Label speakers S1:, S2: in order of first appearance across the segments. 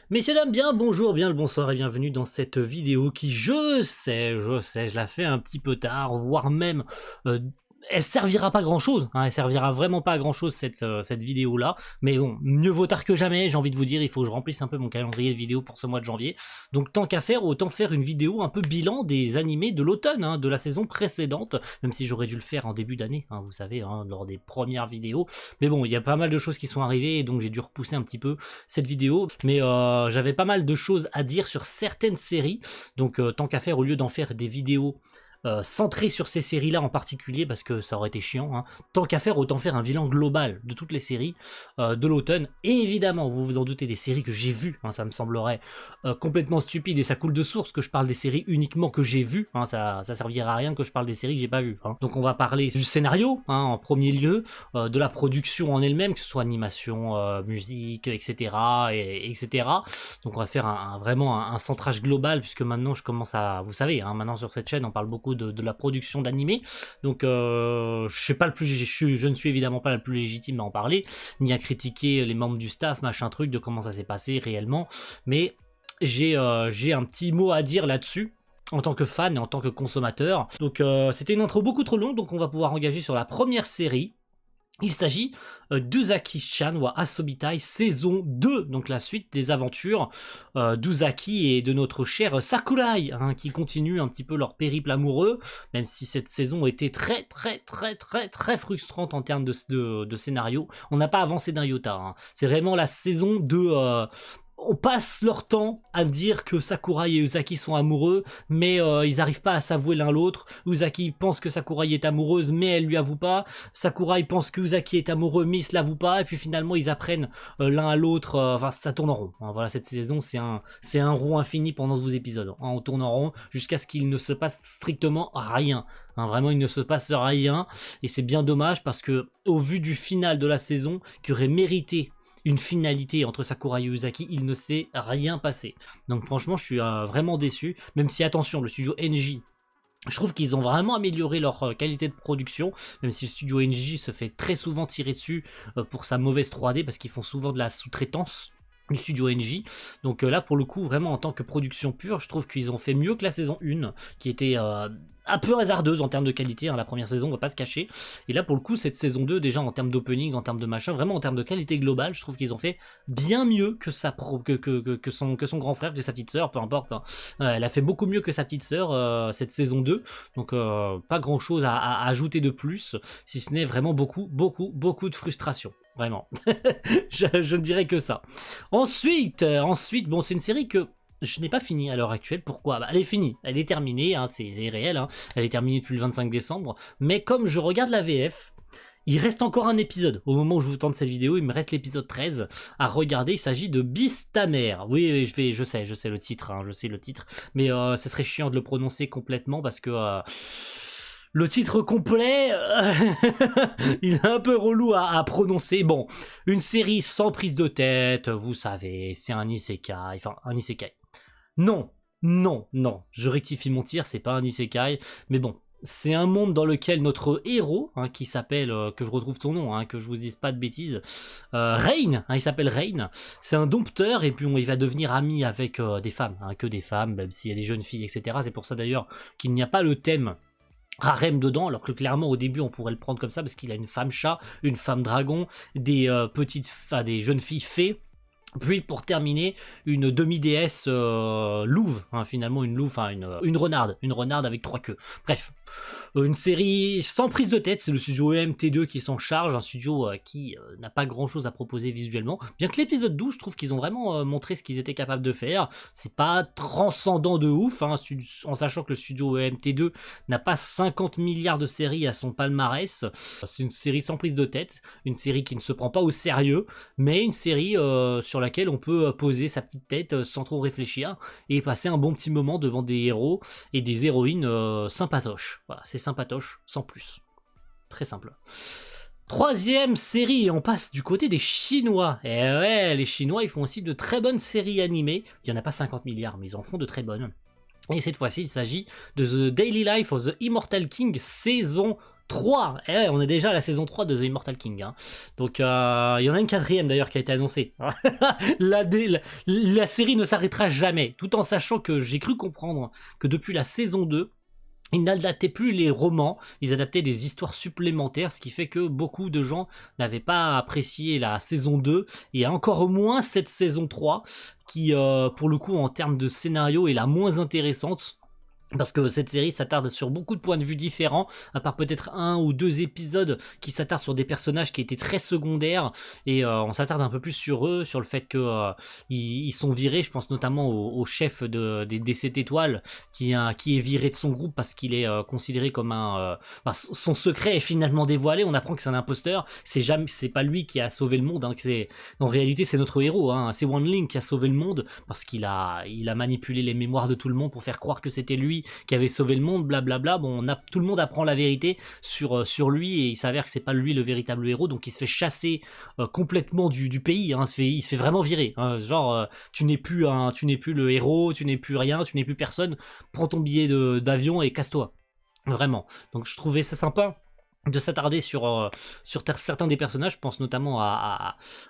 S1: Messieurs, dames, bien bonjour, bien le bonsoir et bienvenue dans cette vidéo qui, je sais, je la fais un petit peu tard, voire même euh, elle servira pas à grand chose, hein, elle servira vraiment pas à grand chose cette vidéo là, mais bon, mieux vaut tard que jamais, j'ai envie de vous dire, il faut que je remplisse un peu mon calendrier de vidéos pour ce mois de janvier, donc tant qu'à faire, autant faire une vidéo un peu bilan des animés de l'automne, hein, de la saison précédente, même si j'aurais dû le faire en début d'année, hein, vous savez, hein, lors des premières vidéos, mais bon, il y a pas mal de choses qui sont arrivées, et donc j'ai dû repousser un petit peu cette vidéo, mais j'avais pas mal de choses à dire sur certaines séries, donc tant qu'à faire, au lieu d'en faire des vidéos centré sur ces séries-là en particulier, parce que ça aurait été chiant, hein. Tant qu'à faire, autant faire un bilan global de toutes les séries de l'automne. Et évidemment, vous vous en doutez, des séries que j'ai vues, hein, ça me semblerait complètement stupide et ça coule de source que je parle des séries uniquement que j'ai vues, hein, ça servira à rien que je parle des séries que j'ai pas vues, hein. Donc on va parler du scénario, hein, en premier lieu, de la production en elle-même, que ce soit animation, musique, etc., etc. Donc on va faire vraiment un centrage global, puisque maintenant je commence à, vous savez, hein, maintenant sur cette chaîne on parle beaucoup de la production d'animés, donc je ne suis évidemment pas la plus légitime à en parler, ni à critiquer les membres du staff, machin truc, de comment ça s'est passé réellement, mais j'ai un petit mot à dire là-dessus, en tant que fan et en tant que consommateur. Donc c'était une intro beaucoup trop longue, donc on va pouvoir engager sur la première série. Il s'agit d'Uzaki-chan ou Asobitai saison 2, donc la suite des aventures d'Uzaki et de notre cher Sakurai, hein, qui continuent un petit peu leur périple amoureux, même si cette saison était très frustrante en termes de scénario. On n'a pas avancé d'un iota, hein. C'est vraiment la saison de... on passe leur temps à dire que Sakurai et Uzaki sont amoureux, mais ils n'arrivent pas à s'avouer l'un l'autre. Uzaki pense que Sakurai est amoureuse, mais elle lui avoue pas. Sakurai pense que Uzaki est amoureux, mais il se l'avoue pas. Et puis finalement, ils apprennent l'un à l'autre. Enfin, ça tourne en rond, hein. Voilà, cette saison, c'est un rond infini pendant 12 épisodes, hein. On tourne en rond jusqu'à ce qu'il ne se passe strictement rien. Hein, vraiment, il ne se passe rien. Et c'est bien dommage parce que, au vu du final de la saison, qui aurait mérité une finalité entre Sakurai et Uzaki, il ne s'est rien passé. Donc franchement, je suis vraiment déçu, même si, attention, le studio NJ, je trouve qu'ils ont vraiment amélioré leur qualité de production, même si le studio NJ se fait très souvent tirer dessus pour sa mauvaise 3D, parce qu'ils font souvent de la sous-traitance du studio NJ. Donc là, pour le coup, vraiment en tant que production pure, je trouve qu'ils ont fait mieux que la saison 1, qui était un peu hasardeuse en termes de qualité, hein, la première saison, on va pas se cacher. Et là, pour le coup, cette saison 2, déjà en termes d'opening, en termes de machin, vraiment en termes de qualité globale, je trouve qu'ils ont fait bien mieux que son grand frère, que sa petite sœur, peu importe, hein. Elle a fait beaucoup mieux que sa petite sœur cette saison 2, donc pas grand chose à ajouter de plus, si ce n'est vraiment beaucoup de frustration. Vraiment. je ne dirais que ça. Ensuite, bon, c'est une série que je n'ai pas fini à l'heure actuelle. Pourquoi ? Elle est finie, elle est terminée, hein, c'est réel, hein. Elle est terminée depuis le 25 décembre. Mais comme je regarde la VF, il reste encore un épisode. Au moment où je vous tente cette vidéo, il me reste l'épisode 13 à regarder. Il s'agit de Beasthammer. Oui, je sais le titre, hein, je sais le titre. Mais ce serait chiant de le prononcer complètement parce que... le titre complet, il est un peu relou à prononcer. Bon, une série sans prise de tête, vous savez, c'est un isekai. Enfin, un isekai. Non, je rectifie mon tir, c'est pas un isekai. Mais bon, c'est un monde dans lequel notre héros, hein, qui s'appelle, que je retrouve son nom, hein, que je vous dise pas de bêtises, Rain, hein, il s'appelle Rain, c'est un dompteur, et puis il va devenir ami avec des femmes, hein, que des femmes, même s'il y a des jeunes filles, etc. C'est pour ça d'ailleurs qu'il n'y a pas le thème harem dedans, alors que clairement au début on pourrait le prendre comme ça parce qu'il a une femme chat, une femme dragon, des des jeunes filles fées, puis pour terminer une demi-déesse louve, hein, finalement une louve, enfin une renarde avec 3 queues. Bref, une série sans prise de tête, c'est le studio EMT2 qui s'en charge, un studio qui n'a pas grand chose à proposer visuellement, bien que l'épisode 12, je trouve qu'ils ont vraiment montré ce qu'ils étaient capables de faire. C'est pas transcendant de ouf, hein, en sachant que le studio EMT2 n'a pas 50 milliards de séries à son palmarès. C'est une série sans prise de tête, une série qui ne se prend pas au sérieux, mais une série sur laquelle on peut poser sa petite tête sans trop réfléchir et passer un bon petit moment devant des héros et des héroïnes sympatoches. Voilà, c'est sympatoche, sans plus. Très simple. Troisième série, on passe du côté des Chinois. Et ouais, les Chinois, ils font aussi de très bonnes séries animées. Il n'y en a pas 50 milliards, mais ils en font de très bonnes. Et cette fois-ci, il s'agit de The Daily Life of the Immortal King saison 3. Eh ouais, on est déjà à la saison 3 de The Immortal King. Hein. Donc, il y en a une quatrième d'ailleurs qui a été annoncée. La série ne s'arrêtera jamais, tout en sachant que j'ai cru comprendre que depuis la saison 2, ils n'adaptaient plus les romans, ils adaptaient des histoires supplémentaires, ce qui fait que beaucoup de gens n'avaient pas apprécié la saison 2, et encore moins cette saison 3, qui, pour le coup, en termes de scénario, est la moins intéressante. Parce que cette série s'attarde sur beaucoup de points de vue différents, à part peut-être 1 ou 2 épisodes qui s'attardent sur des personnages qui étaient très secondaires, et on s'attarde un peu plus sur eux, sur le fait que ils sont virés. Je pense notamment au chef des 7 étoiles qui est viré de son groupe parce qu'il est considéré comme son secret est finalement dévoilé. On apprend que c'est un imposteur. C'est pas lui qui a sauvé le monde. Hein, en réalité, c'est notre héros. Hein, c'est Wan Ling qui a sauvé le monde parce qu'il a manipulé les mémoires de tout le monde pour faire croire que c'était lui qui avait sauvé le monde, blablabla. Bon, tout le monde apprend la vérité sur lui, et il s'avère que c'est pas lui le véritable héros, donc il se fait chasser complètement du pays. Hein, il se fait vraiment virer. Hein, genre, tu n'es plus le héros, tu n'es plus rien, tu n'es plus personne. Prends ton billet d'avion et casse-toi. Vraiment. Donc je trouvais ça sympa de s'attarder sur certains des personnages. Je pense notamment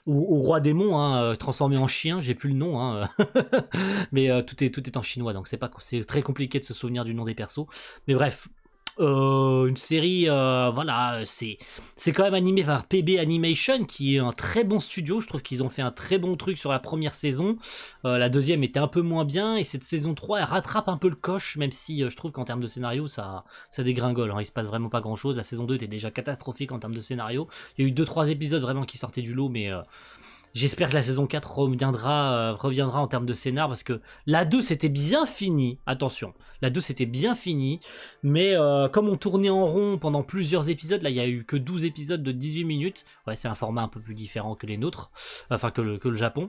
S1: au roi démon, hein, transformé en chien, j'ai plus le nom, hein, mais tout est en chinois, donc c'est très compliqué de se souvenir du nom des persos. Mais bref, une série, voilà, c'est quand même animé par PB Animation, qui est un très bon studio. Je trouve qu'ils ont fait un très bon truc sur la première saison. La deuxième était un peu moins bien, et cette saison 3 elle rattrape un peu le coche, même si je trouve qu'en termes de scénario ça dégringole, hein. Il se passe vraiment pas grand chose. La saison 2 était déjà catastrophique en termes de scénario. Il y a eu 2-3 épisodes vraiment qui sortaient du lot, mais j'espère que la saison 4 reviendra en termes de scénar, parce que la 2 c'était bien fini, attention, la 2 c'était bien fini, mais comme on tournait en rond pendant plusieurs épisodes, là il y a eu que 12 épisodes de 18 minutes, ouais, c'est un format un peu plus différent que les nôtres, enfin que le Japon,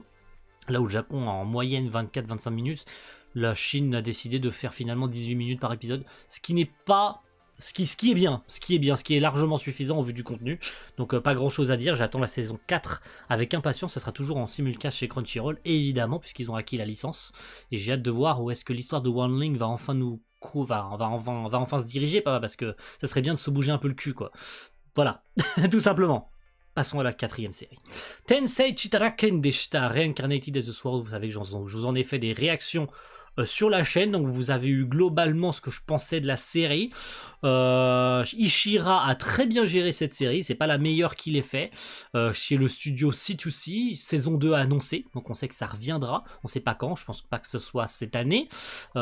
S1: là où le Japon a en moyenne 24-25 minutes, la Chine a décidé de faire finalement 18 minutes par épisode, ce qui n'est pas... Ce qui est bien, ce qui est largement suffisant au vu du contenu. Donc pas grand chose à dire, j'attends la saison 4 avec impatience. Ce sera toujours en simulcast chez Crunchyroll, évidemment, puisqu'ils ont acquis la licence. Et j'ai hâte de voir où est-ce que l'histoire de Wan Ling va enfin va enfin se diriger, parce que ça serait bien de se bouger un peu le cul, quoi. Voilà, tout simplement. Passons à la quatrième série. Tensei Chitaraken Deshita Reincarnated as the Sword. Vous savez que je vous en ai fait des réactions sur la chaîne, donc vous avez eu globalement ce que je pensais de la série. Ishira a très bien géré cette série, c'est pas la meilleure qu'il ait fait, chez le studio C2C, saison 2 annoncée, donc on sait que ça reviendra, on sait pas quand, je pense pas que ce soit cette année, ou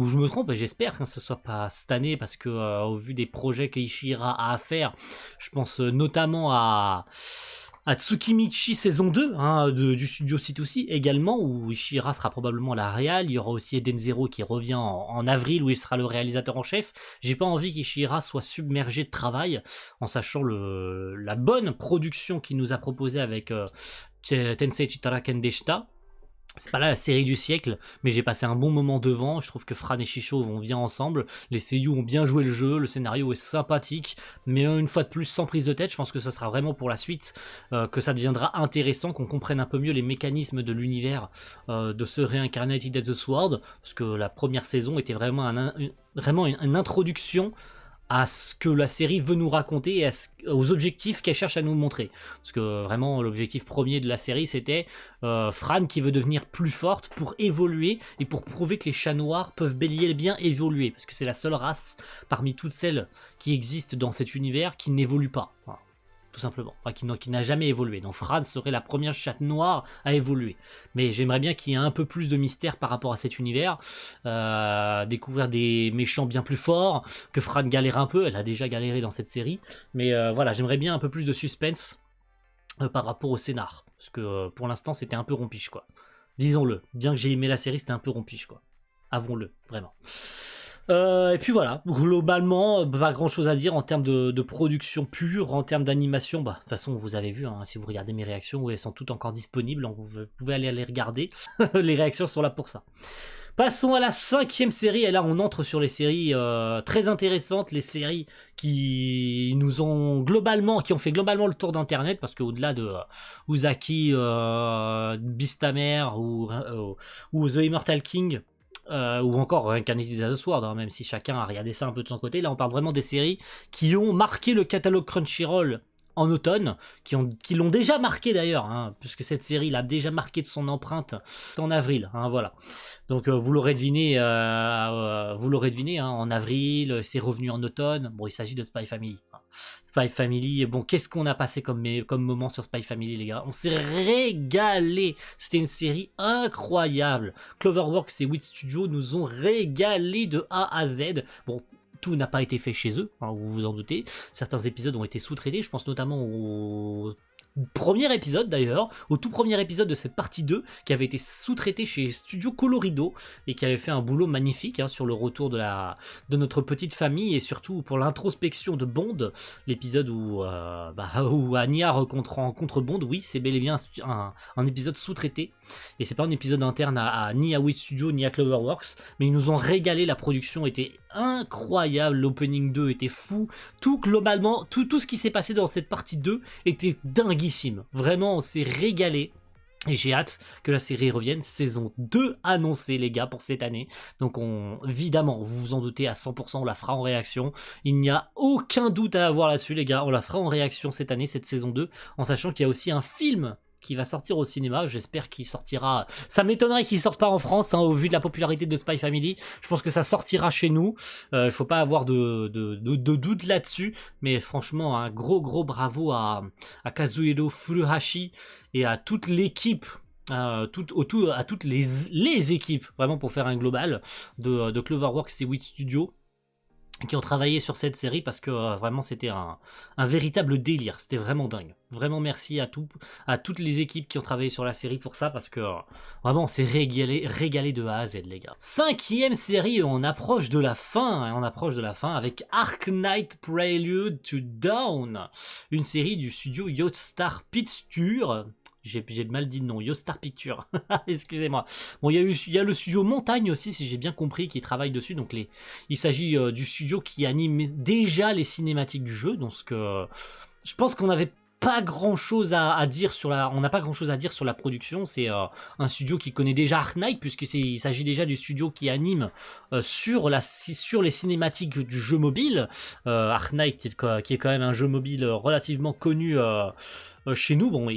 S1: je me trompe, et j'espère que ce soit pas cette année, parce que au vu des projets que Ishira a à faire, je pense notamment à Tsukimichi saison 2, hein, du studio C2C également, où Ishihara sera probablement la réal. Il y aura aussi Eden Zero qui revient en avril, où il sera le réalisateur en chef. J'ai pas envie qu'Ishihara soit submergé de travail, en sachant la bonne production qu'il nous a proposée avec Tensei Chitaraken Deshita. C'est pas là la série du siècle, mais j'ai passé un bon moment devant. Je trouve que Fran et Shisho vont bien ensemble. Les seiyuu ont bien joué le jeu, le scénario est sympathique, mais une fois de plus sans prise de tête. Je pense que ça sera vraiment pour la suite que ça deviendra intéressant, qu'on comprenne un peu mieux les mécanismes de l'univers de ce Reincarnated as the Sword, parce que la première saison était vraiment une introduction à ce que la série veut nous raconter et aux objectifs qu'elle cherche à nous montrer. Parce que vraiment l'objectif premier de la série c'était Fran qui veut devenir plus forte pour évoluer et pour prouver que les chats noirs peuvent bel et bien évoluer. Parce que c'est la seule race parmi toutes celles qui existent dans cet univers qui n'évolue pas. Voilà. Tout simplement, enfin, qui n'a jamais évolué. Donc Fran serait la première chatte noire à évoluer. Mais j'aimerais bien qu'il y ait un peu plus de mystère par rapport à cet univers, découvrir des méchants bien plus forts, que Fran galère un peu, elle a déjà galéré dans cette série, mais voilà, j'aimerais bien un peu plus de suspense par rapport au scénar, parce que pour l'instant c'était un peu rompiche, quoi. Disons-le, bien que j'ai aimé la série, c'était un peu rompiche, quoi. Avouons-le, vraiment. Et puis voilà, globalement, pas grand chose à dire en termes de production pure, en termes d'animation. Bah, de toute façon, vous avez vu, hein, si vous regardez mes réactions, elles sont toutes encore disponibles, donc vous pouvez aller les regarder. Les réactions sont là pour ça. Passons à la 5e série, et là on entre sur les séries très intéressantes, les séries qui ont fait globalement le tour d'internet, parce qu'au-delà de Uzaki, Beast Tamer ou The Immortal King, ou encore Incarnate of the Sword, hein, même si chacun a regardé ça un peu de son côté. Là, on parle vraiment des séries qui ont marqué le catalogue Crunchyroll en automne, qui l'ont déjà marqué d'ailleurs, hein, puisque cette série l'a déjà marqué de son empreinte en avril, hein, voilà. Donc vous l'aurez deviné, hein, en avril, c'est revenu en automne. Bon, il s'agit de Spy Family. Hein. Spy Family, bon, qu'est-ce qu'on a passé comme moment sur Spy Family, les gars? On s'est régalé. C'était une série incroyable. Cloverworks et Wit Studio nous ont régalé de A à Z. Bon, tout n'a pas été fait chez eux, hein, vous vous en doutez. Certains épisodes ont été sous-traités, je pense notamment au premier épisode d'ailleurs, au tout premier épisode de cette partie 2, qui avait été sous-traité chez Studio Colorido, et qui avait fait un boulot magnifique hein, sur le retour de notre petite famille, et surtout pour l'introspection de Bond, l'épisode où Anya rencontre Bond. Oui, c'est bel et bien un épisode sous-traité, et c'est pas un épisode interne ni à Wit Studio ni à Cloverworks, mais ils nous ont régalé, la production était incroyable, l'opening 2 était fou, tout globalement, tout ce qui s'est passé dans cette partie 2 était dinguissime, vraiment on s'est régalé. Et j'ai hâte que la série revienne, saison 2 annoncée les gars pour cette année. Donc évidemment, vous vous en doutez à 100%, on la fera en réaction. Il n'y a aucun doute à avoir là-dessus les gars, on la fera en réaction cette année, cette saison 2, en sachant qu'il y a aussi un film qui va sortir au cinéma, j'espère qu'il sortira, ça m'étonnerait qu'il sorte pas en France, hein, au vu de la popularité de Spy Family, je pense que ça sortira chez nous, il faut pas avoir de doute là-dessus, mais franchement, un gros bravo à Kazuhiro Furuhashi et à toute l'équipe, à toutes les équipes, vraiment pour faire un global, de Cloverworks et Wit Studio, qui ont travaillé sur cette série, parce que vraiment c'était un véritable délire, c'était vraiment dingue. Vraiment merci à toutes les équipes qui ont travaillé sur la série pour ça, parce que vraiment on s'est régalé de A à Z les gars. 5e série, on approche de la fin, avec Arknight Prelude to Dawn, une série du studio Yogstar Pictures. J'ai mal dit le nom, Yogstar Pictures, excusez-moi. Bon, il y a le studio Montagne aussi, si j'ai bien compris, qui travaille dessus. Donc il s'agit du studio qui anime déjà les cinématiques du jeu. Donc je pense qu'on n'avait pas grand chose à dire sur la production. C'est un studio qui connaît déjà Arknight, puisqu'il s'agit déjà du studio qui anime sur les cinématiques du jeu mobile. Arknight qui est quand même un jeu mobile relativement connu chez nous. Bon,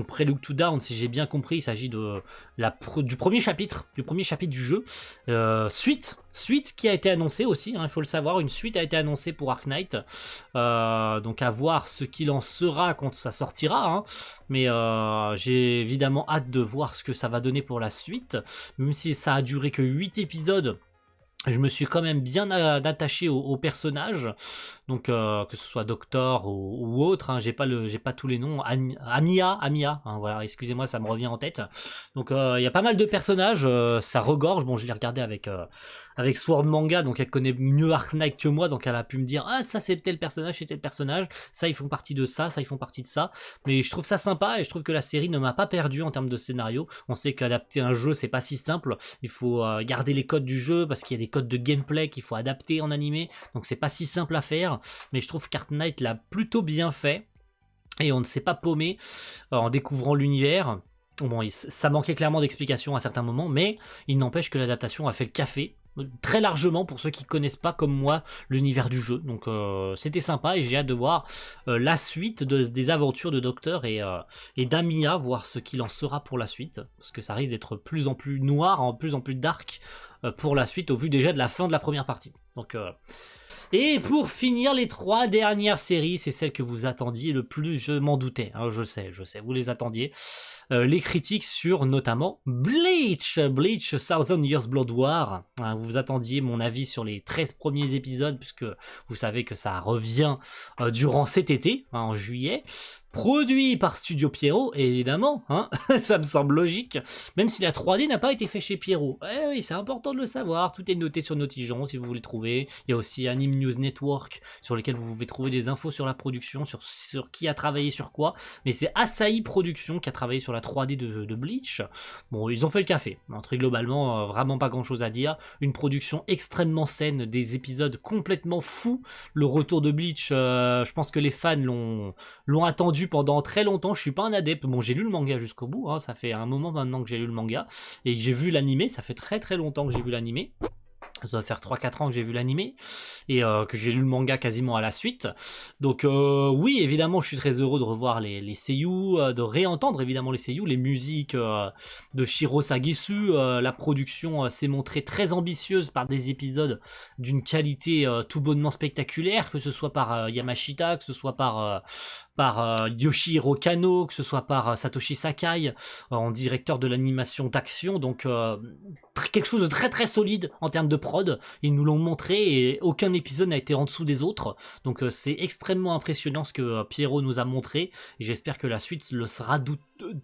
S1: Prelude to Dawn, si j'ai bien compris, il s'agit du premier chapitre du jeu. Suite qui a été annoncée aussi, hein, il faut le savoir, une suite a été annoncée pour Arknight. Donc à voir ce qu'il en sera quand ça sortira. Hein. Mais j'ai évidemment hâte de voir ce que ça va donner pour la suite. Même si ça a duré que 8 épisodes. Je me suis quand même bien attaché au personnage, donc que ce soit Doctor ou autre, hein, j'ai pas tous les noms. Amia, hein, voilà, excusez-moi, ça me revient en tête. Donc il y a pas mal de personnages, ça regorge. Bon, je l'ai regardé avec Sword Manga, donc elle connaît mieux Arknight que moi, donc elle a pu me dire ah ça c'est tel personnage, c'est tel personnage, ça ils font partie de ça ils font partie de ça. Mais je trouve ça sympa et je trouve que la série ne m'a pas perdu en termes de scénario. On sait qu'adapter un jeu c'est pas si simple, il faut garder les codes du jeu parce qu'il y a des codes de gameplay qu'il faut adapter en animé, donc c'est pas si simple à faire. Mais je trouve qu'Arknight l'a plutôt bien fait et on ne s'est pas paumé en découvrant l'univers. Bon, ça manquait clairement d'explications à certains moments, mais il n'empêche que l'adaptation a fait le café très largement pour ceux qui connaissent pas comme moi l'univers du jeu. Donc c'était sympa et j'ai hâte de voir la suite des aventures de Docteur et d'Amiya, voir ce qu'il en sera pour la suite, parce que ça risque d'être plus en plus noir, plus en plus dark pour la suite, au vu déjà de la fin de la première partie. Donc et pour finir, les 3 dernières séries, c'est celles que vous attendiez le plus, je m'en doutais, hein, je sais, vous les attendiez. Les critiques sur notamment Bleach 1000 Years Blood War. Hein, vous attendiez mon avis sur les 13 premiers épisodes, puisque vous savez que ça revient durant cet été, hein, en juillet. Produit par Studio Pierrot, évidemment, hein, ça me semble logique, même si la 3D n'a pas été faite chez Pierrot. Eh oui, c'est important de le savoir, tout est noté sur Notijon si vous voulez le trouver. Il y a aussi Anime News Network, sur lequel vous pouvez trouver des infos sur la production, sur qui a travaillé sur quoi, mais c'est Asahi Production qui a travaillé sur la 3D de Bleach. Bon, ils ont fait le café, très globalement, vraiment pas grand chose à dire, une production extrêmement saine, des épisodes complètement fous, le retour de Bleach, je pense que les fans l'ont attendu attendu pendant très longtemps, je suis pas un adepte. Bon, j'ai lu le manga jusqu'au bout, hein, ça fait un moment maintenant que j'ai lu le manga, et que j'ai vu l'animé, ça fait très très longtemps que j'ai vu l'animé. Ça doit faire 3-4 ans que j'ai vu l'animé et que j'ai lu le manga quasiment à la suite. Donc oui, évidemment, je suis très heureux de revoir les seiyuu, de réentendre évidemment les seiyuu, les musiques de Shiro Sagisu. La production s'est montrée très ambitieuse par des épisodes d'une qualité tout bonnement spectaculaire, que ce soit par Yamashita, que ce soit par Yoshihiro Kano, que ce soit par Satoshi Sakai en directeur de l'animation d'action. Donc quelque chose de très très solide en termes de prod, ils nous l'ont montré et aucun épisode n'a été en dessous des autres, donc c'est extrêmement impressionnant ce que Pierrot nous a montré, et j'espère que la suite le sera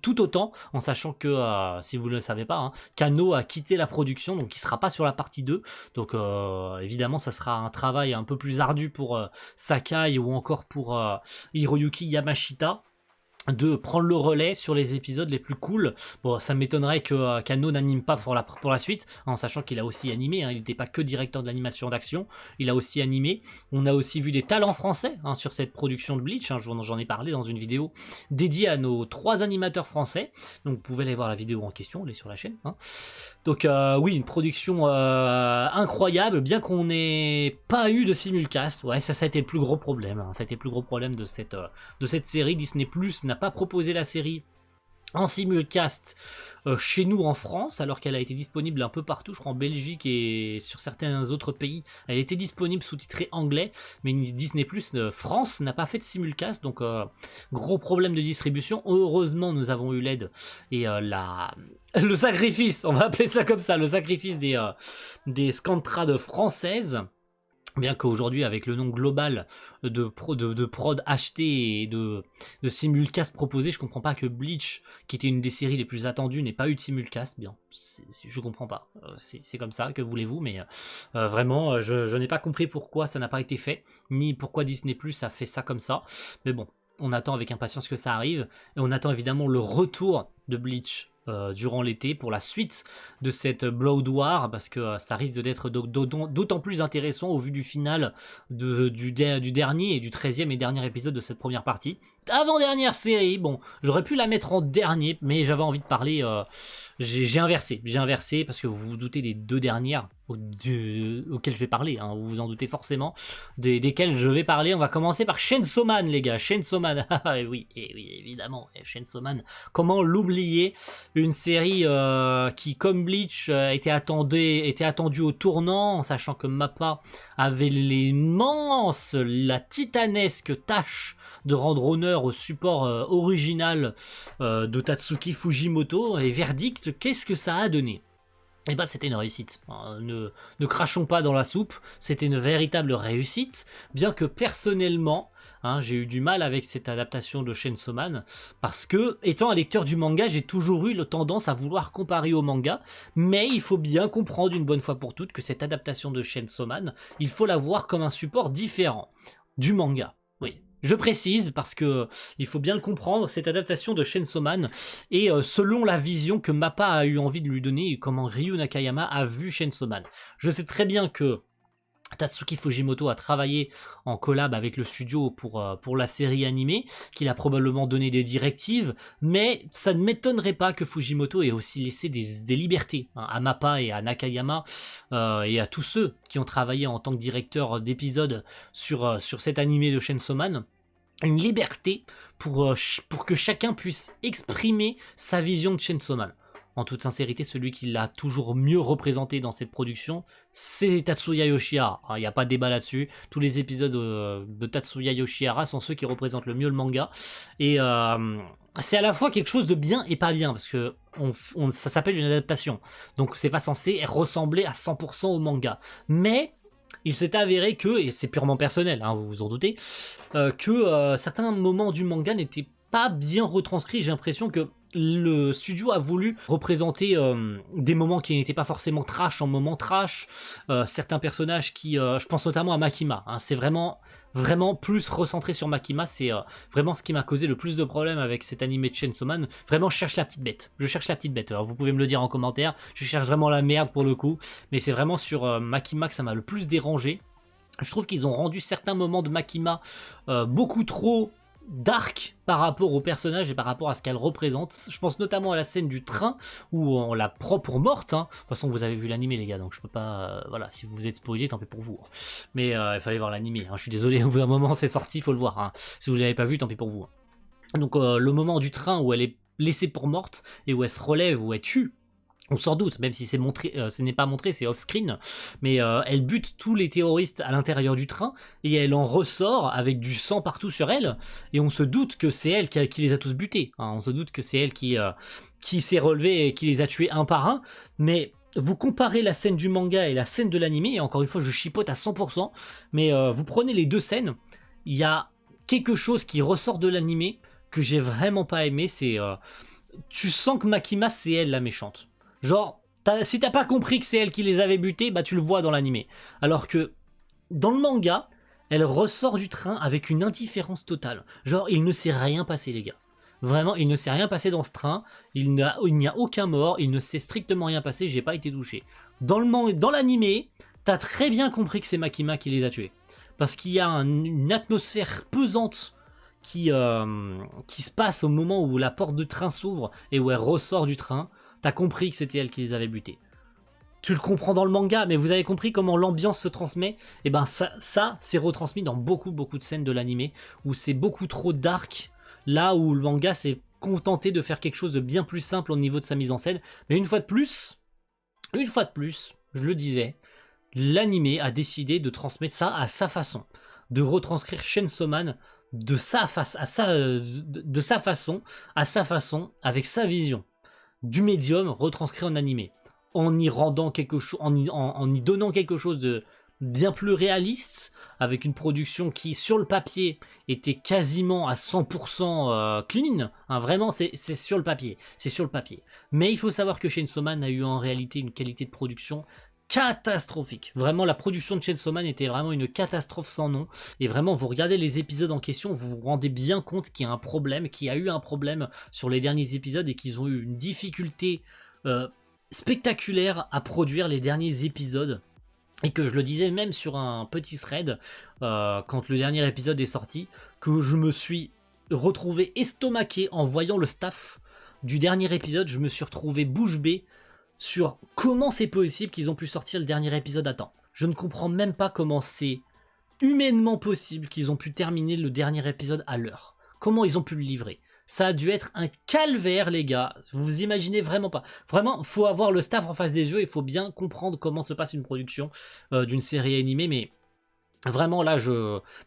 S1: tout autant, en sachant que, si vous ne le savez pas, hein, Kano a quitté la production, donc il sera pas sur la partie 2, donc évidemment ça sera un travail un peu plus ardu pour Sakai ou encore pour Hiroyuki Yamashita, de prendre le relais sur les épisodes les plus cool. Bon, ça m'étonnerait que Kano n'anime pas pour la suite, en sachant qu'il a aussi animé, hein, il n'était pas que directeur de l'animation d'action, il a aussi animé. On a aussi vu des talents français hein, sur cette production de Bleach, hein, j'en ai parlé dans une vidéo dédiée à nos 3 animateurs français, donc vous pouvez aller voir la vidéo en question, elle est sur la chaîne. Hein. Donc oui, une production incroyable, bien qu'on n'ait pas eu de simulcast. Ouais, ça a été le plus gros problème, hein. Ça a été le plus gros problème de cette série. Disney+ n'a pas proposé la série en simulcast chez nous en France, alors qu'elle a été disponible un peu partout, je crois en Belgique et sur certains autres pays. Elle était disponible sous-titrée anglais, mais Disney+ France n'a pas fait de simulcast, donc gros problème de distribution. Heureusement, nous avons eu l'aide et le sacrifice, on va appeler ça comme ça, le sacrifice des scantrades françaises. Bien qu'aujourd'hui, avec le nom global de prod acheté et de simulcast proposé, je comprends pas que Bleach, qui était une des séries les plus attendues, n'ait pas eu de simulcast. Bien, je comprends pas. C'est comme ça, que voulez-vous, mais vraiment, je n'ai pas compris pourquoi ça n'a pas été fait, ni pourquoi Disney+ a fait ça comme ça. Mais bon, on attend avec impatience que ça arrive, et on attend évidemment le retour de Bleach durant l'été pour la suite de cette Blood War, parce que ça risque d'être d'autant plus intéressant au vu du final du dernier et du 13e et dernier épisode de cette première partie. Avant-dernière série, bon, j'aurais pu la mettre en dernier, mais j'avais envie de parler, j'ai inversé parce que vous vous doutez des 2 dernières auxquelles je vais parler, hein, vous vous en doutez forcément desquelles je vais parler. On va commencer par Chainsaw Man, les gars. Chainsaw Man, oui, évidemment, Chainsaw Man, comment l'oublier, une série qui, comme Bleach, était attendue au tournant, en sachant que Mappa avait la titanesque tâche de rendre honneur au support original de Tatsuki Fujimoto, et verdict, qu'est-ce que ça a donné? Eh ben, c'était une réussite. Ne crachons pas dans la soupe, c'était une véritable réussite, bien que personnellement, hein, j'ai eu du mal avec cette adaptation de Chainsaw Man, parce que, étant un lecteur du manga, j'ai toujours eu tendance à vouloir comparer au manga, mais il faut bien comprendre une bonne fois pour toutes que cette adaptation de Chainsaw Man, il faut la voir comme un support différent du manga. Oui. Je précise parce que il faut bien le comprendre, cette adaptation de Chainsaw Man est selon la vision que Mappa a eu envie de lui donner et comment Ryu Nakayama a vu Chainsaw Man. Je sais très bien que Tatsuki Fujimoto a travaillé en collab avec le studio pour la série animée, qu'il a probablement donné des directives, mais ça ne m'étonnerait pas que Fujimoto ait aussi laissé des libertés hein, à Mappa et à Nakayama et à tous ceux qui ont travaillé en tant que directeur d'épisodes sur cet animé de Chainsaw Man. Une liberté pour que chacun puisse exprimer sa vision de Chainsaw Man. En toute sincérité, celui qui l'a toujours mieux représenté dans cette production, c'est Tatsuya Yoshihara. Il n'y a pas de débat là-dessus. Tous les épisodes de Tatsuya Yoshihara sont ceux qui représentent le mieux le manga. Et c'est à la fois quelque chose de bien et pas bien, parce que ça s'appelle une adaptation. Donc c'est pas censé ressembler à 100% au manga. Mais il s'est avéré que, et c'est purement personnel, hein, vous vous en doutez, que certains moments du manga n'étaient pas bien retranscrits. J'ai l'impression que le studio a voulu représenter des moments qui n'étaient pas forcément trash en moments trash, certains personnages qui, je pense notamment à Makima, hein, c'est vraiment plus recentré sur Makima, c'est vraiment ce qui m'a causé le plus de problèmes avec cet animé de Chainsaw Man. Vraiment, je cherche la petite bête, alors vous pouvez me le dire en commentaire, je cherche vraiment la merde pour le coup, mais c'est vraiment sur Makima que ça m'a le plus dérangé. Je trouve qu'ils ont rendu certains moments de Makima beaucoup trop dark par rapport au personnage et par rapport à ce qu'elle représente. Je pense notamment à la scène du train où on la prend pour morte. De toute façon, vous avez vu l'animé, les gars, donc je peux pas. Voilà, si vous êtes spoilé, tant pis pour vous. Mais il fallait voir l'animé. Je suis désolé, au bout d'un moment, c'est sorti, il faut le voir. Si vous l'avez pas vu, tant pis pour vous. Donc, le moment du train où elle est laissée pour morte et où elle se relève, où elle tue. On s'en doute, même si c'est montré, ce n'est pas montré, c'est off-screen, mais elle bute tous les terroristes à l'intérieur du train, et elle en ressort avec du sang partout sur elle, et on se doute que c'est elle qui les a tous butés, on se doute que c'est elle qui s'est relevée et qui les a tués un par un, mais vous comparez la scène du manga et la scène de l'anime, et encore une fois je chipote à 100%, mais vous prenez les deux scènes, il y a quelque chose qui ressort de l'anime que j'ai vraiment pas aimé, c'est... tu sens que Makima c'est elle la méchante. Genre, si t'as pas compris que c'est elle qui les avait butés, bah tu le vois dans l'animé. Alors que dans le manga, elle ressort du train avec une indifférence totale. Genre, il ne s'est rien passé, les gars. Vraiment, il ne s'est rien passé dans ce train. Il n'y a aucun mort. Il ne s'est strictement rien passé. J'ai pas été touché. Dans l'animé, t'as très bien compris que c'est Makima qui les a tués. Parce qu'il y a une atmosphère pesante qui se passe au moment où la porte de train s'ouvre et où elle ressort du train. T'as compris que c'était elle qui les avait butés. Tu le comprends dans le manga, mais vous avez compris comment l'ambiance se transmet. Et ben ça c'est retransmis dans beaucoup de scènes de l'animé où c'est beaucoup trop dark. Là où le manga s'est contenté de faire quelque chose de bien plus simple au niveau de sa mise en scène. Mais une fois de plus, je le disais, l'animé a décidé de transmettre ça à sa façon, de retranscrire Chainsaw Man de sa façon, avec sa vision du médium retranscrit en animé, en y rendant quelque chose, en y donnant quelque chose de bien plus réaliste, avec une production qui sur le papier était quasiment à 100% clean, vraiment c'est sur le papier, mais il faut savoir que Chainsaw Man a eu en réalité une qualité de production catastrophique. Vraiment, la production de Chainsaw Man était vraiment une catastrophe sans nom. Et vraiment, vous regardez les épisodes en question, vous vous rendez bien compte qu'il y a un problème, qu'il y a eu un problème sur les derniers épisodes et qu'ils ont eu une difficulté spectaculaire à produire les derniers épisodes. Et que je le disais même sur un petit thread, quand le dernier épisode est sorti, que je me suis retrouvé estomaqué en voyant le staff du dernier épisode. Je me suis retrouvé bouche bée sur comment c'est possible qu'ils ont pu sortir le dernier épisode à temps. Je ne comprends même pas comment c'est humainement possible qu'ils ont pu terminer le dernier épisode à l'heure. Comment ils ont pu le livrer? Ça a dû être un calvaire, les gars. Vous vous imaginez vraiment pas. Vraiment, faut avoir le staff en face des yeux. Il faut bien comprendre comment se passe une production d'une série animée. Mais vraiment, là,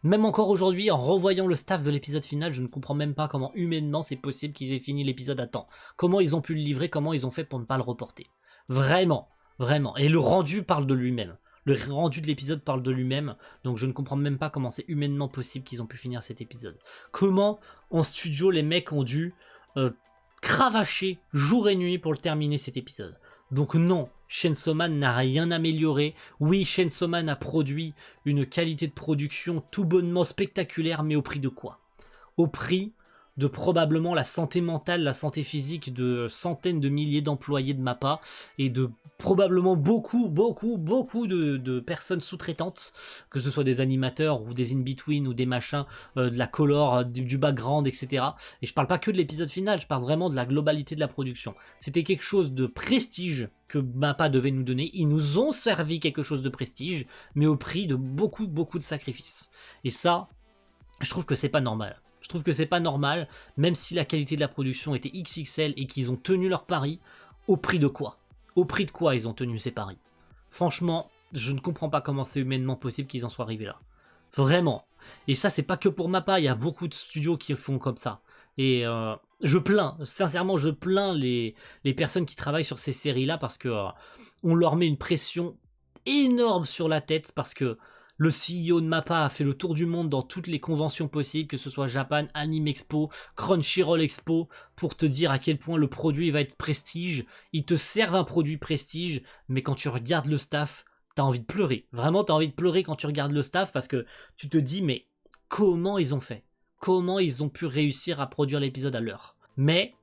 S1: même encore aujourd'hui, en revoyant le staff de l'épisode final, je ne comprends même pas comment humainement c'est possible qu'ils aient fini l'épisode à temps. Comment ils ont pu le livrer, comment ils ont fait pour ne pas le reporter. Vraiment, vraiment. Et le rendu parle de lui-même. Le rendu de l'épisode parle de lui-même, donc je ne comprends même pas comment c'est humainement possible qu'ils ont pu finir cet épisode. Comment, en studio, les mecs ont dû cravacher jour et nuit pour le terminer cet épisode. Donc non, Chainsaw Man n'a rien amélioré. Oui, Chainsaw Man a produit une qualité de production tout bonnement spectaculaire, mais au prix de quoi? Au prix de probablement la santé mentale, la santé physique de centaines de milliers d'employés de MAPPA et de probablement beaucoup de personnes sous-traitantes, que ce soit des animateurs ou des in-between ou des machins, de la color, du background, etc. Et je parle pas que de l'épisode final, je parle vraiment de la globalité de la production. C'était quelque chose de prestige que MAPPA devait nous donner. Ils nous ont servi quelque chose de prestige, mais au prix de beaucoup de sacrifices. Et ça, je trouve que c'est pas normal. Je trouve que c'est pas normal, même si la qualité de la production était XXL et qu'ils ont tenu leur pari, au prix de quoi? Au prix de quoi ils ont tenu ces paris? Franchement, je ne comprends pas comment c'est humainement possible qu'ils en soient arrivés là. Vraiment. Et ça, c'est pas que pour MAPPA, il y a beaucoup de studios qui font comme ça. Et sincèrement, je plains les personnes qui travaillent sur ces séries-là parce que on leur met une pression énorme sur la tête parce que le CEO de MAPPA a fait le tour du monde dans toutes les conventions possibles, que ce soit Japan Anime Expo, Crunchyroll Expo, pour te dire à quel point le produit va être prestige. Ils te servent un produit prestige, mais quand tu regardes le staff, t'as envie de pleurer. Vraiment, t'as envie de pleurer quand tu regardes le staff parce que tu te dis, mais comment ils ont fait? Comment ils ont pu réussir à produire l'épisode à l'heure? Mais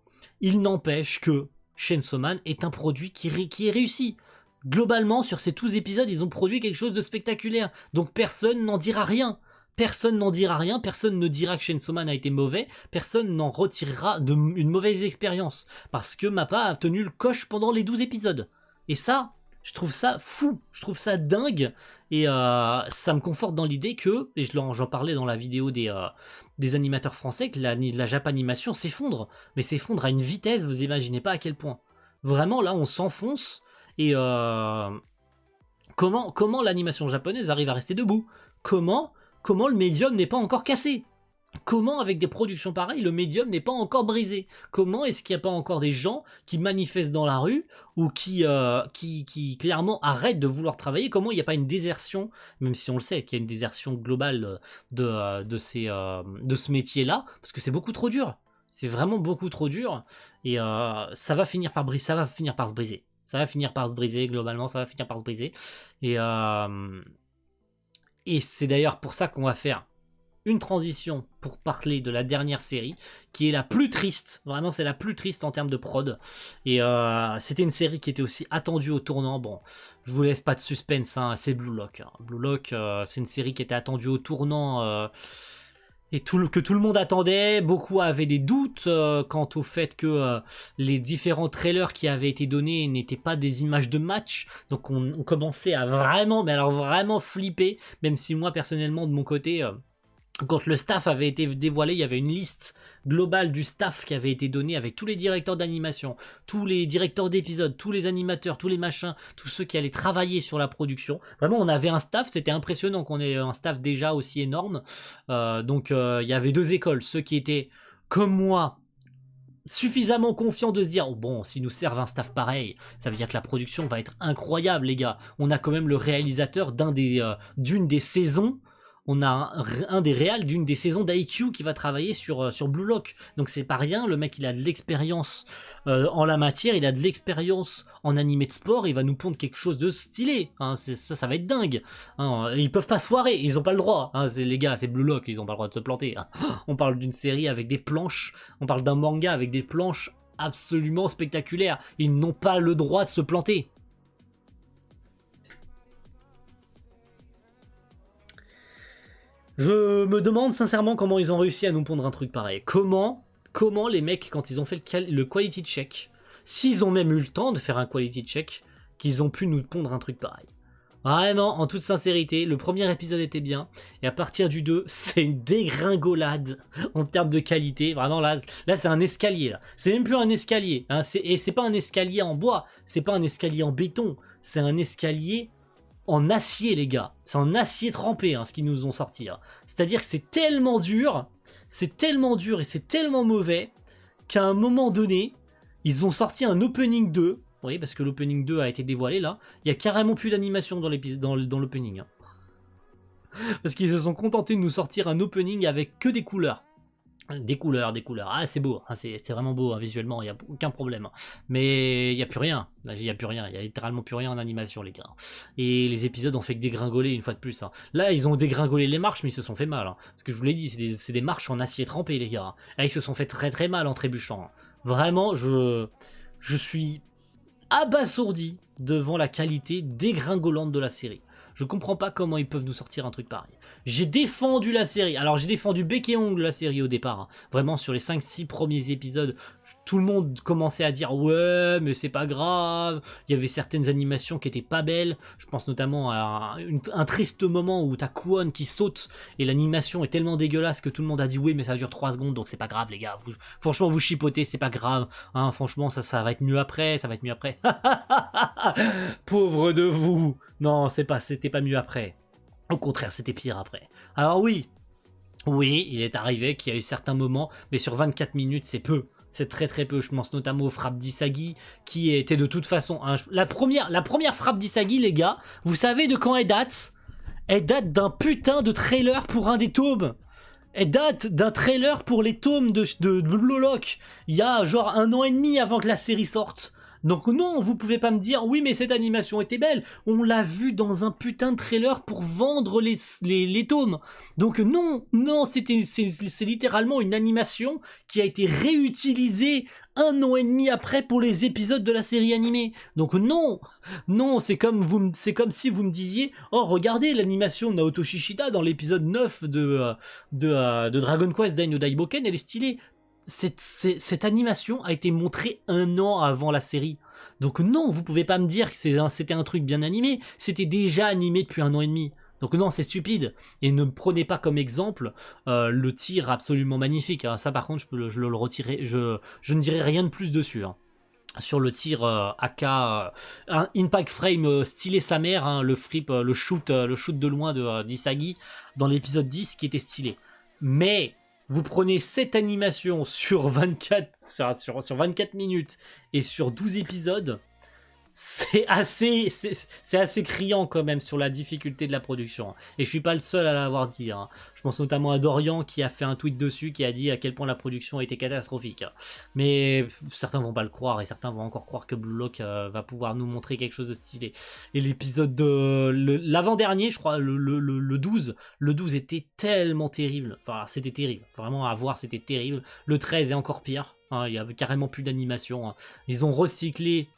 S1: il n'empêche que Chainsaw Man est un produit qui est réussi. Globalement, sur ces 12 épisodes, ils ont produit quelque chose de spectaculaire. Donc personne n'en dira rien. personne n'en dira rien, personne ne dira que Chainsaw Man a été mauvais, personne n'en retirera une mauvaise expérience, parce que MAPPA a tenu le coche pendant les 12 épisodes. Et ça, je trouve ça fou, je trouve ça dingue, et ça me conforte dans l'idée que, et j'en parlais dans la vidéo des animateurs français, que la Japanimation s'effondre, mais s'effondre à une vitesse, vous imaginez pas à quel point. Vraiment, là, on s'enfonce, et comment l'animation japonaise arrive à rester debout? Comment le médium n'est pas encore cassé? Comment, avec des productions pareilles, le médium n'est pas encore brisé? Comment est-ce qu'il n'y a pas encore des gens qui manifestent dans la rue ou qui clairement arrêtent de vouloir travailler? Comment il n'y a pas une désertion, même si on le sait qu'il y a une désertion globale de ce métier-là, parce que c'est beaucoup trop dur. C'est vraiment beaucoup trop dur, et ça va finir par se briser. Ça va finir par se briser, globalement, ça va finir par se briser. Et c'est d'ailleurs pour ça qu'on va faire une transition pour parler de la dernière série, qui est la plus triste. Vraiment, c'est la plus triste en termes de prod. Et c'était une série qui était aussi attendue au tournant. Bon, je vous laisse pas de suspense, hein, c'est Blue Lock. Hein. Blue Lock, c'est une série qui était attendue au tournant... et que tout le monde attendait. Beaucoup avaient des doutes quant au fait que les différents trailers qui avaient été donnés n'étaient pas des images de match. Donc on commençait à vraiment, mais alors vraiment flipper. Même si moi personnellement de mon côté, quand le staff avait été dévoilé, il y avait une liste globale du staff qui avait été donnée avec tous les directeurs d'animation, tous les directeurs d'épisodes, tous les animateurs, tous les machins, tous ceux qui allaient travailler sur la production. Vraiment, on avait un staff, c'était impressionnant qu'on ait un staff déjà aussi énorme. Donc il y avait deux écoles, ceux qui étaient comme moi suffisamment confiants de se dire, oh bon, s'ils nous servent un staff pareil, ça veut dire que la production va être incroyable, les gars. On a quand même le réalisateur d'une des saisons. On a un des réals d'une des saisons d'IQ qui va travailler sur Blue Lock. Donc c'est pas rien, le mec il a de l'expérience en la matière, il a de l'expérience en animé de sport, il va nous pondre quelque chose de stylé. Hein, ça va être dingue. Hein, ils peuvent pas se foirer, ils ont pas le droit. Hein, les gars, c'est Blue Lock, ils ont pas le droit de se planter. Hein. On parle d'une série avec des planches, on parle d'un manga avec des planches absolument spectaculaires. Ils n'ont pas le droit de se planter. Je me demande sincèrement comment ils ont réussi à nous pondre un truc pareil. Comment les mecs, quand ils ont fait le quality check, s'ils ont même eu le temps de faire un quality check, qu'ils ont pu nous pondre un truc pareil. Vraiment, en toute sincérité, le premier épisode était bien, et à partir du 2, c'est une dégringolade en termes de qualité. Vraiment, là c'est un escalier. Là. C'est même plus un escalier. Hein, et c'est pas un escalier en bois, c'est pas un escalier en béton, c'est un escalier en acier, les gars. C'est en acier trempé, hein, ce qu'ils nous ont sorti. Hein. C'est-à-dire que c'est tellement dur et c'est tellement mauvais qu'à un moment donné, ils ont sorti un opening 2. Oui, parce que l'opening 2 a été dévoilé là. Il y a carrément plus d'animation dans l'opening. Hein. Parce qu'ils se sont contentés de nous sortir un opening avec que des couleurs. Des couleurs. Ah, c'est beau, hein, c'est vraiment beau hein, visuellement, il n'y a aucun problème. Mais il n'y a plus rien, il n'y a littéralement plus rien en animation, les gars. Et les épisodes ont fait que dégringoler une fois de plus. Hein. Là, ils ont dégringolé les marches, mais ils se sont fait mal. Hein. Ce que je vous l'ai dit, c'est des marches en acier trempé, les gars. Là, ils se sont fait très très mal en trébuchant. Hein. Vraiment, je suis abasourdi devant la qualité dégringolante de la série. Je comprends pas comment ils peuvent nous sortir un truc pareil. J'ai défendu la série. Alors j'ai défendu bec et ongle la série au départ. Hein. Vraiment sur les 5-6 premiers épisodes, tout le monde commençait à dire ouais mais c'est pas grave. Il y avait certaines animations qui étaient pas belles. Je pense notamment à un triste moment où t'as Kwon qui saute et l'animation est tellement dégueulasse que tout le monde a dit oui mais ça dure 3 secondes donc c'est pas grave les gars. Franchement vous chipotez, c'est pas grave. Hein, franchement ça va être mieux après, Pauvre de vous. Non, c'était pas mieux après. Au contraire, c'était pire après. Alors oui, il est arrivé qu'il y a eu certains moments, mais sur 24 minutes, c'est peu. C'est très très peu. Je pense notamment aux frappes d'Isagi, qui étaient de toute façon... Hein, la première frappe d'Isagi, les gars, vous savez de quand elle date? Elle date d'un putain de trailer pour un des tomes. Elle date d'un trailer pour les tomes de Blue Lock. Il y a genre 1 an et demi avant que la série sorte. Donc non, vous pouvez pas me dire oui mais cette animation était belle, on l'a vu dans un putain de trailer pour vendre les tomes. Donc non, c'est littéralement une animation qui a été réutilisée 1 an et demi après pour les épisodes de la série animée. Donc non, non, c'est comme si vous me disiez, oh regardez l'animation de Naoto Shishida dans l'épisode 9 de Dragon Quest Dai no Daiboken, elle est stylée. Cette animation a été montrée 1 an avant la série. Donc non, vous pouvez pas me dire que c'était un truc bien animé, c'était déjà animé depuis 1 an et demi. Donc non, c'est stupide. Et ne prenez pas comme exemple le tir absolument magnifique. Alors ça par contre, je le retirerai, je ne dirai rien de plus dessus. Hein. Sur le tir AK, un impact frame stylé sa mère, hein, le flip, le shoot de loin d'Isagi dans l'épisode 10 qui était stylé. Mais vous prenez cette animation sur 24 minutes et sur 12 épisodes, c'est assez criant quand même sur la difficulté de la production. Et je suis pas le seul à l'avoir dit. Hein. Je pense notamment à Dorian qui a fait un tweet dessus qui a dit à quel point la production était catastrophique. Mais certains vont pas le croire et certains vont encore croire que Blue Lock va pouvoir nous montrer quelque chose de stylé. Et l'épisode de l'avant-dernier, je crois, le 12 était tellement terrible. Enfin, c'était terrible. Vraiment à voir, c'était terrible. Le 13 est encore pire. Hein, il y avait carrément plus d'animation. Hein. Ils ont recyclé.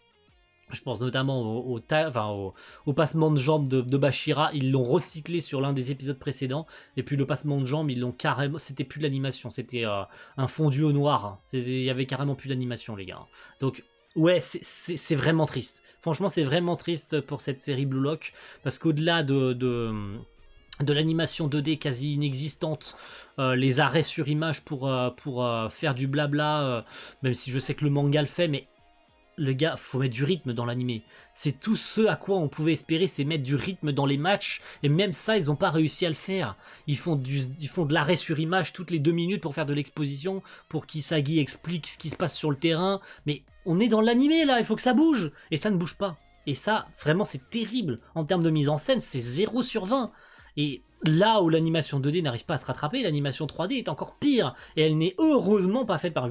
S1: Je pense notamment au passement de jambes de Bashira, ils l'ont recyclé sur l'un des épisodes précédents, et puis le passement de jambes, ils l'ont carrément, c'était plus de l'animation, c'était un fondu au noir, il y avait carrément plus d'animation les gars. Donc ouais, c'est vraiment triste, franchement c'est vraiment triste pour cette série Blue Lock, parce qu'au-delà de l'animation 2D quasi inexistante, les arrêts sur image pour faire du blabla, même si je sais que le manga le fait, mais le gars, faut mettre du rythme dans l'animé. C'est tout ce à quoi on pouvait espérer, c'est mettre du rythme dans les matchs. Et même ça, ils n'ont pas réussi à le faire. Ils font de l'arrêt sur image toutes les 2 minutes pour faire de l'exposition, pour qu'Isagi explique ce qui se passe sur le terrain. Mais on est dans l'animé là, il faut que ça bouge. Et ça ne bouge pas. Et ça, vraiment, c'est terrible. En termes de mise en scène, c'est 0 sur 20. Et là où l'animation 2D n'arrive pas à se rattraper, l'animation 3D est encore pire. Et elle n'est heureusement pas faite par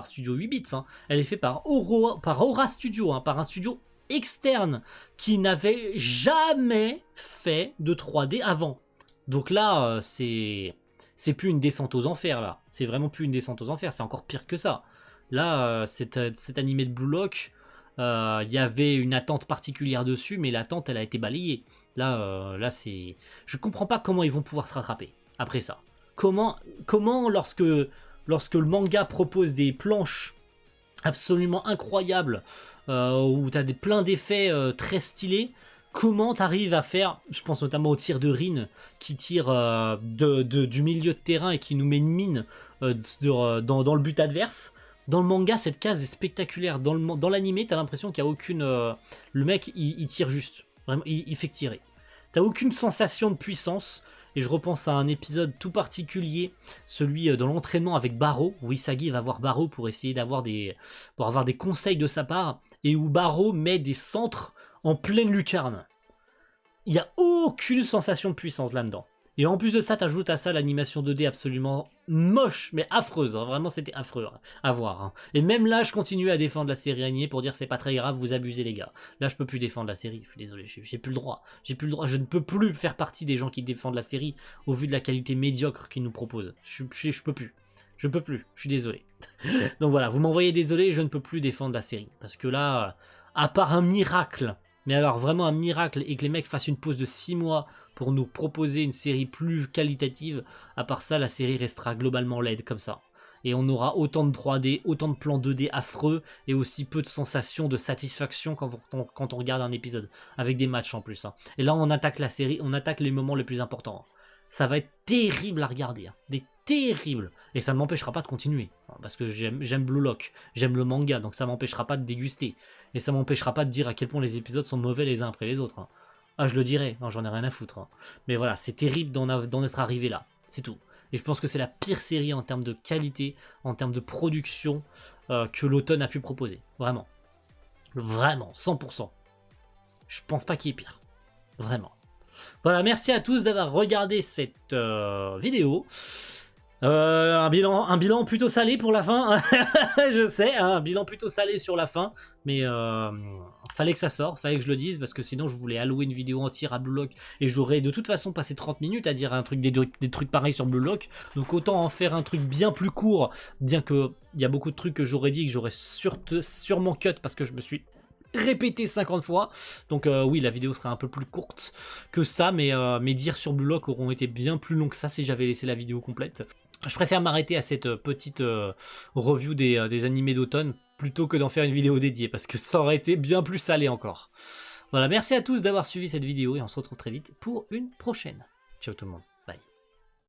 S1: Studio 8 bits. Hein. Elle est faite par Aura Studio, hein, par un studio externe qui n'avait jamais fait de 3D avant. Donc là, c'est plus une descente aux enfers. Là, c'est vraiment plus une descente aux enfers. C'est encore pire que ça. Là, cet animé de Blue Lock, il y avait une attente particulière dessus, mais l'attente, elle a été balayée. Là, c'est... Je comprends pas comment ils vont pouvoir se rattraper après ça. Comment lorsque le manga propose des planches absolument incroyables, où tu as plein d'effets très stylés, comment tu arrives à faire, je pense notamment au tir de Rin, qui tire du milieu de terrain et qui nous met une mine dans le but adverse. Dans le manga, cette case est spectaculaire. Dans l'animé, tu as l'impression qu'il n'y a aucune... le mec, il tire juste. Vraiment, il fait que tirer. T'as aucune sensation de puissance. Et je repense à un épisode tout particulier, celui dans l'entraînement avec Barreau, où Isagi va voir Barreau pour essayer avoir des conseils de sa part, et où Barreau met des centres en pleine lucarne. Il n'y a aucune sensation de puissance là-dedans. Et en plus de ça, t'ajoutes à ça l'animation 2D absolument moche, mais affreuse. Hein. Vraiment, c'était affreux à voir. Hein. Et même là, je continue à défendre la série animée pour dire c'est pas très grave, vous abusez les gars. Là, je peux plus défendre la série. Je suis désolé, j'ai plus le droit. J'ai plus le droit. Je ne peux plus faire partie des gens qui défendent la série au vu de la qualité médiocre qu'ils nous proposent. Je peux plus. Je peux plus. Je suis désolé. Donc voilà, vous m'envoyez désolé, je ne peux plus défendre la série. Parce que là, à part un miracle, mais alors vraiment un miracle, et que les mecs fassent une pause de 6 mois pour nous proposer une série plus qualitative, à part ça, la série restera globalement laide comme ça. Et on aura autant de 3D, autant de plans 2D affreux, et aussi peu de sensations de satisfaction quand on regarde un épisode, avec des matchs en plus. Hein. Et là, on attaque la série, on attaque les moments les plus importants. Ça va être terrible à regarder, hein. Des terribles. Et ça ne m'empêchera pas de continuer, hein, parce que j'aime Blue Lock, j'aime le manga, donc ça ne m'empêchera pas de déguster. Et ça ne m'empêchera pas de dire à quel point les épisodes sont mauvais les uns après les autres. Hein. Ah, je le dirais, j'en ai rien à foutre. Hein. Mais voilà, c'est terrible d'en être arrivé là, c'est tout. Et je pense que c'est la pire série en termes de qualité, en termes de production que l'automne a pu proposer. Vraiment. Vraiment, 100%. Je pense pas qu'il y ait pire. Vraiment. Voilà, merci à tous d'avoir regardé cette vidéo. Un bilan plutôt salé pour la fin, je sais, hein, un bilan plutôt salé sur la fin, mais fallait que ça sorte, fallait que je le dise, parce que sinon je voulais allouer une vidéo entière à Blue Lock, et j'aurais de toute façon passé 30 minutes à dire des trucs pareils sur Blue Lock, donc autant en faire un truc bien plus court, bien que il y a beaucoup de trucs que j'aurais dit, que j'aurais sûrement cut, parce que je me suis répété 50 fois, donc oui, la vidéo serait un peu plus courte que ça, mais mes dires sur Blue Lock auront été bien plus longs que ça si j'avais laissé la vidéo complète. Je préfère m'arrêter à cette petite review des animés d'automne plutôt que d'en faire une vidéo dédiée, parce que ça aurait été bien plus salé encore. Voilà, merci à tous d'avoir suivi cette vidéo et on se retrouve très vite pour une prochaine. Ciao tout le monde.